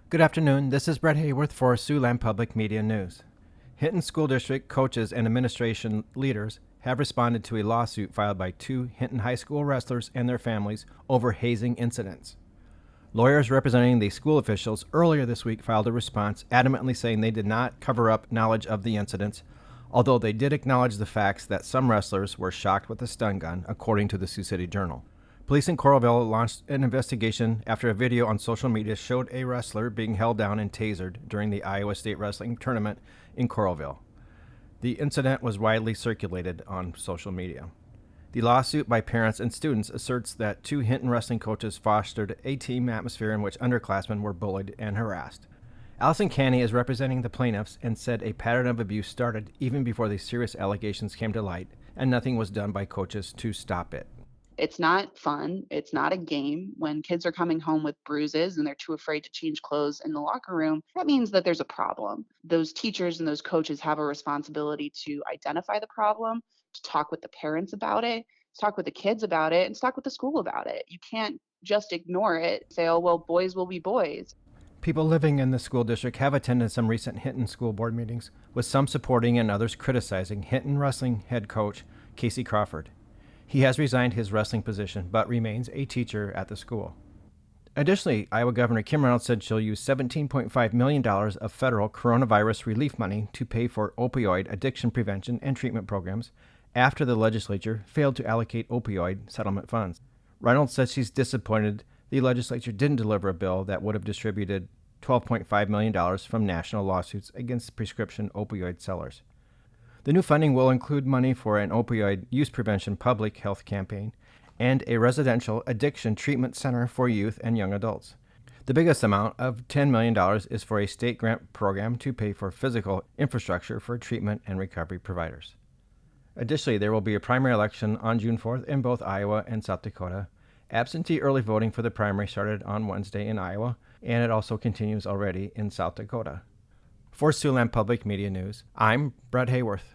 Good afternoon. This is Brett Hayworth for Siouxland Public Media News. Hinton School District coaches and administration leaders have responded to a lawsuit filed by two Hinton High School wrestlers and their families over hazing incidents. Lawyers representing the school officials earlier this week filed a response adamantly saying they did not cover up knowledge of the incidents, although they did acknowledge the facts that some wrestlers were shocked with a stun gun, according to the Sioux City Journal. Police in Coralville launched an investigation after a video on social media showed a wrestler being held down and tasered during the Iowa State Wrestling Tournament in Coralville. The incident was widely circulated on social media. The lawsuit by parents and students asserts that two Hinton wrestling coaches fostered a team atmosphere in which underclassmen were bullied and harassed. Allison Canny is representing the plaintiffs and said a pattern of abuse started even before the serious allegations came to light, and nothing was done by coaches to stop it. It's not fun. It's not a game. When kids are coming home with bruises and they're too afraid to change clothes in the locker room, that means that there's a problem. Those teachers and those coaches have a responsibility to identify the problem, to talk with the parents about it, to talk with the kids about it, and to talk with the school about it. You can't just ignore it, say, oh, well, boys will be boys. People living in the school district have attended some recent Hinton school board meetings, with some supporting and others criticizing Hinton wrestling head coach Casey Crawford. He has resigned his wrestling position, but remains a teacher at the school. Additionally, Iowa Governor Kim Reynolds said she'll use $17.5 million of federal coronavirus relief money to pay for opioid addiction prevention and treatment programs after the legislature failed to allocate opioid settlement funds. Reynolds says she's disappointed the legislature didn't deliver a bill that would have distributed $12.5 million from national lawsuits against prescription opioid sellers. The new funding will include money for an opioid use prevention public health campaign and a residential addiction treatment center for youth and young adults. The biggest amount of $10 million is for a state grant program to pay for physical infrastructure for treatment and recovery providers. Additionally, there will be a primary election on June 4th in both Iowa and South Dakota. Absentee early voting for the primary started on Wednesday in Iowa, and it also continues already in South Dakota. For Siouxland Public Media News, I'm Brett Hayworth.